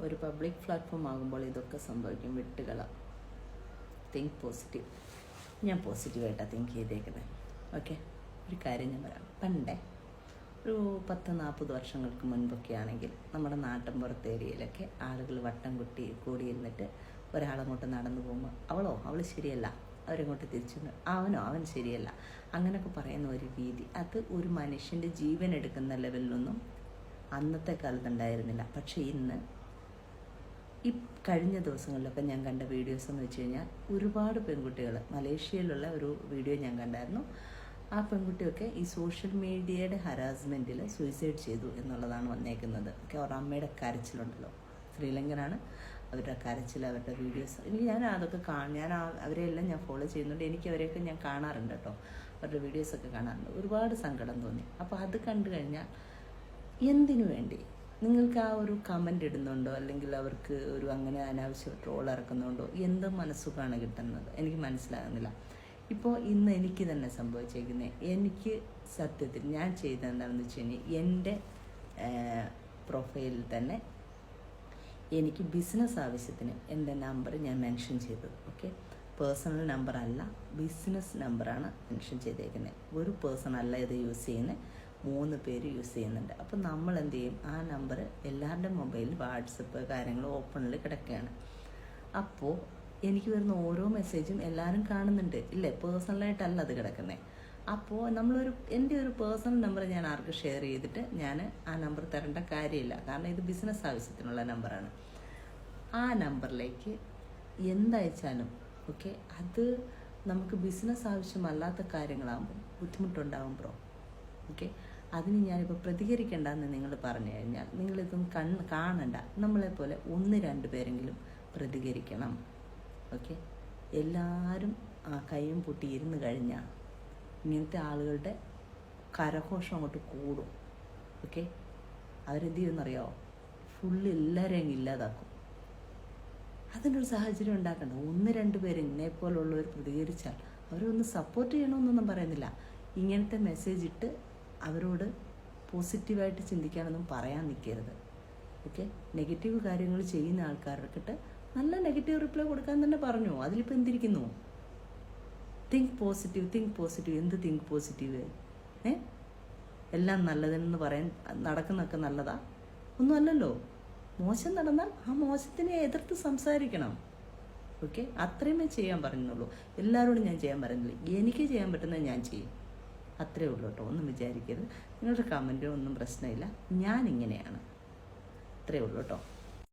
ഒരു public platform ആകുമ്പോൾ ഇതൊക്കെ സംഭവിക്കും. വിട്ടുകള. Think positive. ഞാൻ പോസിറ്റീവായിട്ടാണ് തിങ്ക് ചെയ്തേക്കുന്നത്. ഓക്കെ, ഒരു കാര്യം ഞാൻ പറയാം. പണ്ടേ ഒരു 10-40 വർഷങ്ങൾക്ക് മുൻപൊക്കെ ആണെങ്കിൽ നമ്മുടെ നാട്ടിൻപുറത്ത് ഏരിയയിലൊക്കെ ആളുകൾ വട്ടം കൂടിയിരുന്നിട്ട് ഒരാളങ്ങോട്ട് നടന്നു പോകുമ്പോൾ അവൾ ശരിയല്ല, അവരിങ്ങോട്ട് തിരിച്ചു അവൻ ശരിയല്ല, അങ്ങനെയൊക്കെ പറയുന്ന ഒരു രീതി, അത് ഒരു മനുഷ്യൻ്റെ ജീവൻ എടുക്കുന്ന ലെവലിലൊന്നും അന്നത്തെ കാലത്ത് ഉണ്ടായിരുന്നില്ല. പക്ഷേ ഇന്ന് ഈ കഴിഞ്ഞ ദിവസങ്ങളിലൊക്കെ ഞാൻ കണ്ട വീഡിയോസ് എന്ന് വെച്ച് കഴിഞ്ഞാൽ ഒരുപാട് പെൺകുട്ടികൾ, മലേഷ്യയിലുള്ള ഒരു വീഡിയോ ഞാൻ കണ്ടായിരുന്നു. ആ പെൺകുട്ടിയൊക്കെ ഈ സോഷ്യൽ മീഡിയയുടെ ഹരാസ്മെൻറ്റിൽ സൂയിസൈഡ് ചെയ്തു എന്നുള്ളതാണ് വന്നേക്കുന്നത്. ഒക്കെ അവരുടെ അമ്മയുടെ കരച്ചിലുണ്ടല്ലോ, ശ്രീലങ്കനാണ്, അവരുടെ കരച്ചിൽ, അവരുടെ വീഡിയോസ്. ഞാൻ അതൊക്കെ ഞാൻ അവരെയെല്ലാം ഞാൻ ഫോളോ ചെയ്യുന്നുണ്ട്. എനിക്ക് അവരെയൊക്കെ ഞാൻ കാണാറുണ്ട് കേട്ടോ, അവരുടെ വീഡിയോസൊക്കെ കാണാറുണ്ട്. ഒരുപാട് സങ്കടം തോന്നി. അപ്പോൾ അത് കണ്ടു കഴിഞ്ഞാൽ എന്തിനു വേണ്ടി നിങ്ങൾക്ക് ആ ഒരു കമൻ്റ് ഇടുന്നുണ്ടോ, അല്ലെങ്കിൽ അവർക്ക് ഒരു അങ്ങനെ അനാവശ്യ ട്രോൾ ഇറക്കുന്നുണ്ടോ, എന്ത് മനസ്സുഖമാണ് കിട്ടുന്നത് എനിക്ക് മനസ്സിലാകുന്നില്ല. ഇപ്പോൾ ഇന്ന് എനിക്ക് തന്നെ സംഭവിച്ചേക്കുന്നത്, എനിക്ക് സത്യത്തിൽ ഞാൻ ചെയ്തത് എന്താണെന്ന് വെച്ച് കഴിഞ്ഞാൽ എൻ്റെ പ്രൊഫൈലിൽ തന്നെ എനിക്ക് ബിസിനസ് ആവശ്യത്തിന് എൻ്റെ നമ്പർ ഞാൻ മെൻഷൻ ചെയ്തത്. ഓക്കെ, പേഴ്സണൽ നമ്പർ അല്ല, ബിസിനസ് നമ്പറാണ് മെൻഷൻ ചെയ്തേക്കുന്നത്. ഒരു പേഴ്സൺ അല്ല ഇത് യൂസ് ചെയ്യുന്നത്, 3 പേര് യൂസ് ചെയ്യുന്നുണ്ട്. അപ്പോൾ നമ്മൾ എന്ത് ചെയ്യും, ആ നമ്പർ എല്ലാവരുടെ മൊബൈലിൽ വാട്സപ്പ് കാര്യങ്ങൾ ഓപ്പണിൽ കിടക്കുകയാണ്. അപ്പോൾ എനിക്ക് വരുന്ന ഓരോ മെസ്സേജും എല്ലാവരും കാണുന്നുണ്ട് ഇല്ലേ, പേഴ്സണലായിട്ടല്ല അത് കിടക്കുന്നത്. അപ്പോൾ എൻ്റെ ഒരു പേഴ്സണൽ നമ്പർ ഞാൻ ആർക്കും ഷെയർ ചെയ്തിട്ട് ഞാൻ ആ നമ്പർ തരേണ്ട കാര്യമില്ല, കാരണം ഇത് ബിസിനസ് ആവശ്യത്തിനുള്ള നമ്പറാണ്. ആ നമ്പറിലേക്ക് എന്തയച്ചാലും ഓക്കെ, അത് നമുക്ക് ബിസിനസ് ആവശ്യമല്ലാത്ത കാര്യങ്ങളാകുമ്പോൾ ബുദ്ധിമുട്ടുണ്ടാകും ബ്രോ. ഓക്കെ, അതിന് ഞാനിപ്പോൾ പ്രതികരിക്കേണ്ടെന്ന് നിങ്ങൾ പറഞ്ഞു കഴിഞ്ഞാൽ നിങ്ങളിതൊന്നും കാണണ്ട. നമ്മളെപ്പോലെ 1-2 പേരെങ്കിലും പ്രതികരിക്കണം. ഓക്കെ, എല്ലാവരും ആ കൈയും പൊട്ടി ഇരുന്ന് കഴിഞ്ഞാൽ ഇങ്ങനത്തെ ആളുകളുടെ കരഘോഷം അങ്ങോട്ട് കൂടും. ഓക്കെ, അവരെന്ത് ചെയ്യുമെന്നറിയാമോ, ഫുള്ള് എല്ലാവരെയും അങ്ങ് ഇല്ലാതാക്കും. അതിനൊരു സാഹചര്യം ഉണ്ടാക്കണ്ട. 1-2 പേര് എന്നെപ്പോലുള്ളവർ പ്രതികരിച്ചാൽ അവരൊന്ന് സപ്പോർട്ട് ചെയ്യണമെന്നൊന്നും പറയുന്നില്ല. ഇങ്ങനത്തെ മെസ്സേജ് ഇട്ട് അവരോട് പോസിറ്റീവായിട്ട് ചിന്തിക്കാനൊന്നും പറയാൻ നിൽക്കരുത്. ഓക്കെ, നെഗറ്റീവ് കാര്യങ്ങൾ ചെയ്യുന്ന ആൾക്കാർക്കിട്ട് നല്ല നെഗറ്റീവ് റിപ്ലൈ കൊടുക്കാൻ തന്നെ പറഞ്ഞു. അതിലിപ്പോൾ എന്തിരിക്കുന്നു? Think positive, think positive. എന്ത് തിങ്ക് പോസിറ്റീവ്? എല്ലാം നല്ലതെന്ന് പറയാൻ നടക്കുന്നതൊക്കെ നല്ലതാ? ഒന്നും അല്ലല്ലോ. മോശം നടന്നാൽ ആ മോശത്തിനെ എതിർത്ത് സംസാരിക്കണം. ഓക്കെ, അത്രയുമേ ചെയ്യാൻ പറയുന്നുള്ളൂ. എല്ലാവരോടും ഞാൻ ചെയ്യാൻ പറയുന്നില്ല, എനിക്ക് ചെയ്യാൻ പറ്റുന്നത് ഞാൻ ചെയ്യും, അത്രയേ ഉള്ളൂ കേട്ടോ. ഒന്നും വിചാരിക്കരുത്. നിങ്ങളുടെ കമൻറ്റ് ഒന്നും പ്രശ്നമില്ല, ഞാനിങ്ങനെയാണ്, അത്രയേ ഉള്ളൂ കേട്ടോ.